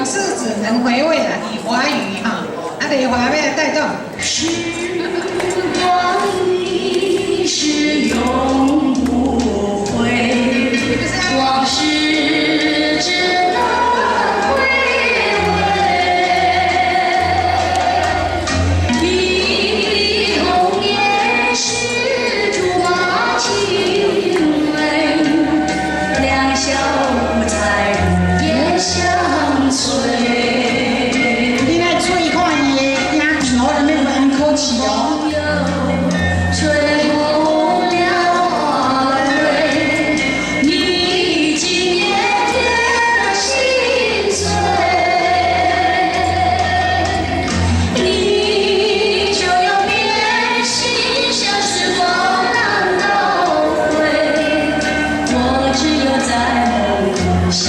往事只能回味了，以华语哈，得华要带动。时光一逝永不回，往事只能回味。忆童年时竹马青梅，两小无猜如烟相随。 朋友吹红了花蕊，你今夜的心碎，你就要变心，像时光难倒回，我只有在梦里相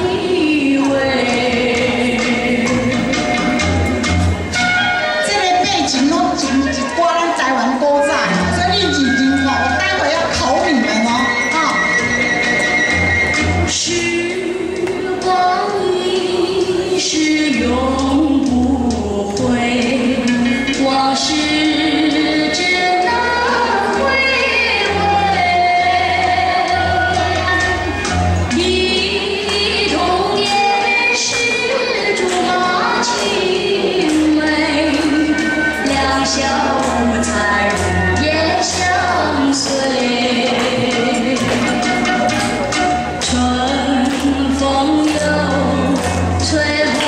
依偎。 永不回，往事只能回味。忆童年时竹马青梅，两小无猜如烟相随。春风又吹红。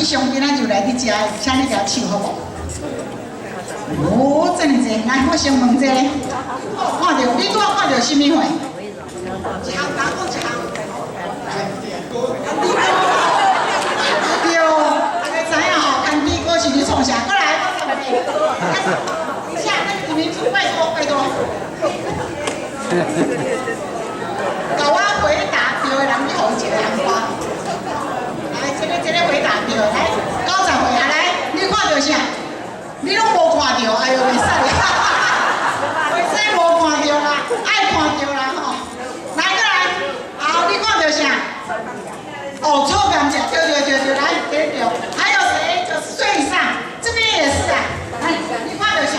上今仔就来你家，请你甲唱好无？哦，真哩济，来我先问一下，我看到你拄仔看到什么货？一项，哪讲一项？对，大家知影吼，干爹哥是你创啥？过来，等一下，那你们拜托拜托。甲我回答对的人，你互一个红包。 这个回答对，来90岁啊，来，你看到啥？你拢无看到，哎呦，袂使啦，袂使无看到啦，爱看到啦吼。来过来，好，你看到啥？哦，臭感觉，对，来，对。还有谁？就是最上，这边也是啊。来，你看到啥？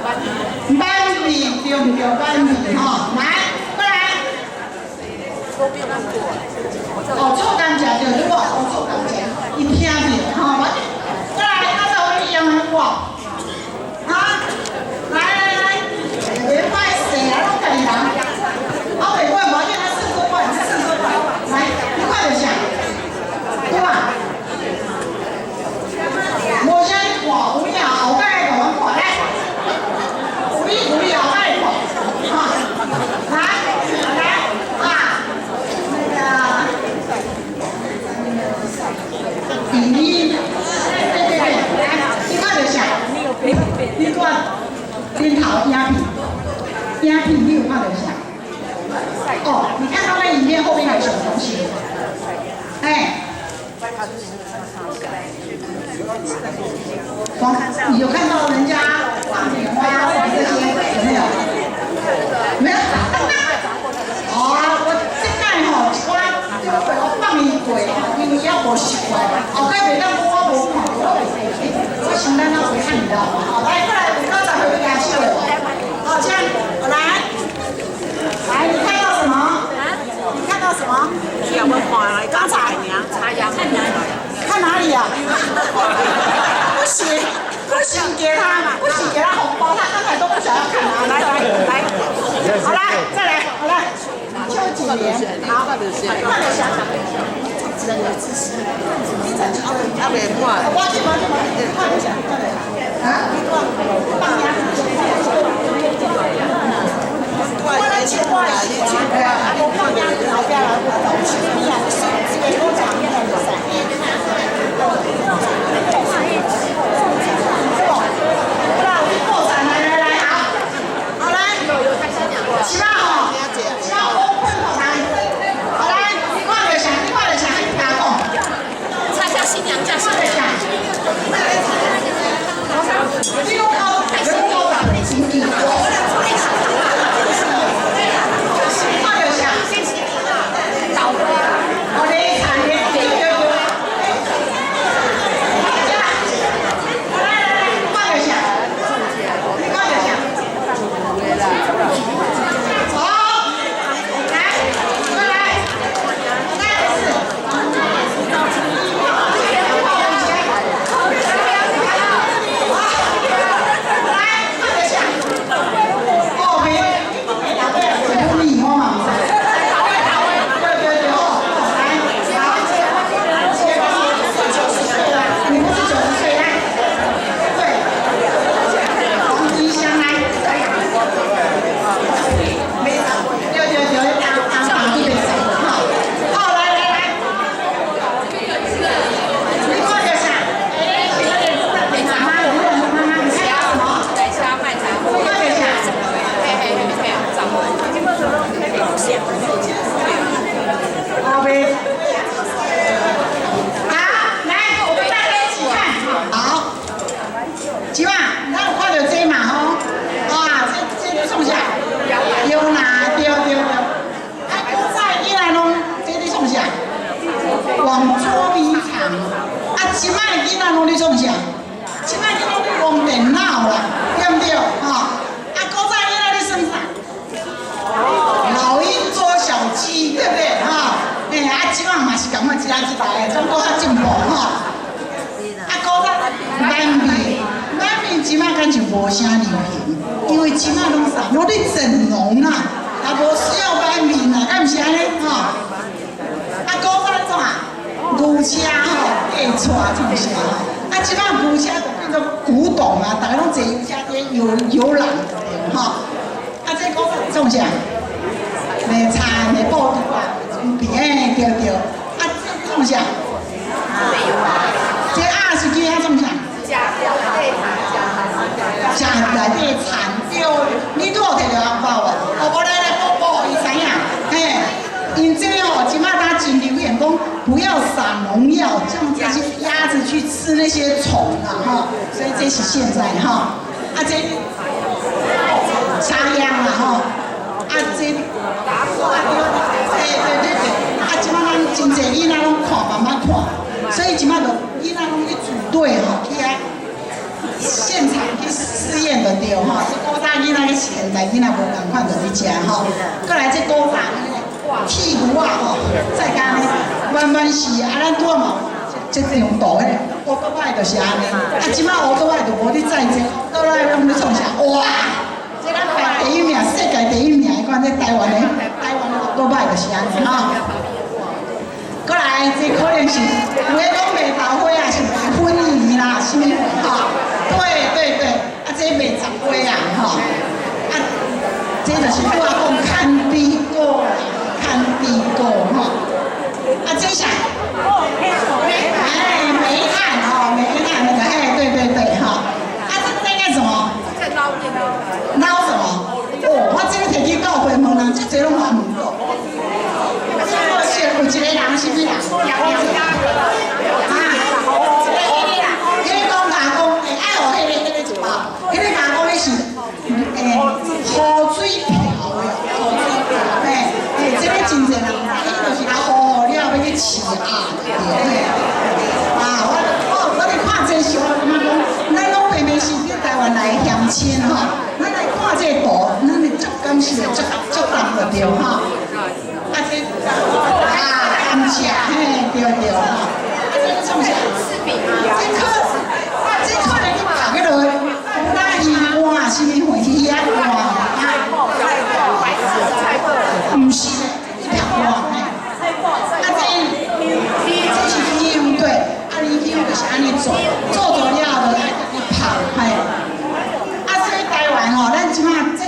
斑米，对不对？斑米吼，来，过来。哦，臭感觉对不？哦，臭感觉。 伊听着吼，我过来，到时候我用我，啊，来，袂歹势啊，拢家己人，啊，袂歹，无见他40多块，来，你看着啥？对吧？无啥你看，有影后摆个我看来，有影后摆看，哈，来，啊，那个。你看他们影片后面有什么东西？哎，有看到人家放棉花这些有没有？没有。哦，我这摆吼，我放伊过吼，因为也无习惯，后摆袂当讲我无看到，我想咱要看到。好，来，过来，90岁举手。好，这样，来，你看到什么？你看到什么？是我看来刚才呢，查呀，看哪里呀？不行，不行给他嘛，不行给他红包，他刚才都不想要看哪里。来，好来，再来，好来，邱几年？好，快点想。人的知识，你怎么阿袂看，快点，快点想，快点。啊？放鸭子。我来请我来，我放鸭子，后边来我东西，你啊，这个我讲的就是。起码吼，起码open好来，好来，你看着想，你打讲，猜下新娘嫁谁？看着想，你讲高，人高大真低，看着想，我嘞产业对。广州米厂，即摆囡仔拢咧创啥？即摆囡仔咧用电脑啦，对唔对？古早囡仔咧算啥？老鹰捉小鸡，对不对？即摆嘛是感觉一代，中国较进步古早难民即摆敢就无啥流行，因为即摆拢啥？拢咧整容啦，也无需要难民啦，敢毋是安尼？古早咧创啊？牛车计带创啥？即摆牛车就变做古董啊，大家拢坐油车底游览，这古早创啥？卖菜卖布丁啊，对，这创啥？这20几啊创啥？食内底田对，你拄有摕着红包无？无来报，伊知影，因这即摆大家真流行讲，不要撒农药，这样这些鸭子去吃那些虫啊，所以这是现在这插秧啦这对，即摆咱真侪囡仔拢看，慢慢看，所以即摆就囡仔拢去组队去现场去试验的对这古早囡仔跟现代囡仔无共款，就去食过来这古早屁股再加弯是咱拄啊嘛，这种大个乌多摆就是安尼，即摆乌多摆就无咧载这，倒来拢咧创啥？哇！这咱排第一名，世界第一名，你看这台湾的乌多摆就是安尼过来这可能是有诶讲卖豆花啊，是卖粉圆啦，什么对，这卖十花啊，这就是拄啊讲看比果啦。看地沟这下，煤炭那个对这干什么？捞什么？我这个摕去教会问人，这侪拢还唔到。对哈。啊这甘蔗嘿，对对哈。啊这创啥？这可能你读个落，那鱼干什么回去遐干啊？唔是，一条干嘿。啊这是香对，啊你香就是安尼做了就爱一泡嘿。啊所以台湾吼，咱即马这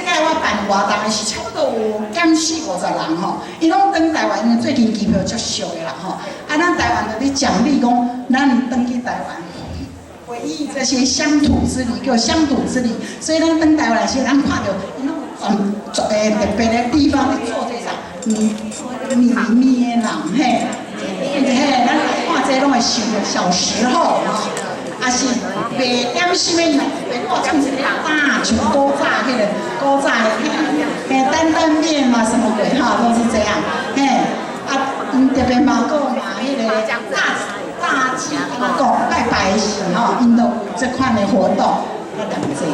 届我办活动的是差不多有减40-50人吼，伊拢登台湾，因为最近机票足俗的啦吼。啊咱台湾就咧奖励讲，咱登去台湾。回忆这些乡土之旅，叫乡土之旅，所以咱登台湾来时，咱看到伊拢特别的地方咧做这场米面啦，嘿，咱来看这拢会想到小时候，啊是卖点什么呢？我讲是炸，像古早迄个古早的担担面嘛，什么鬼哈，都是这样，嘿，啊，特别嘛，个嘛，迄个大鸡，我讲拜拜的时吼，因都有这款的活动，要同齐。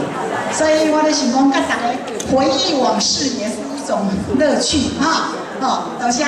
所以我咧想讲，甲大家回忆往事也是一种乐趣哈，好，多谢。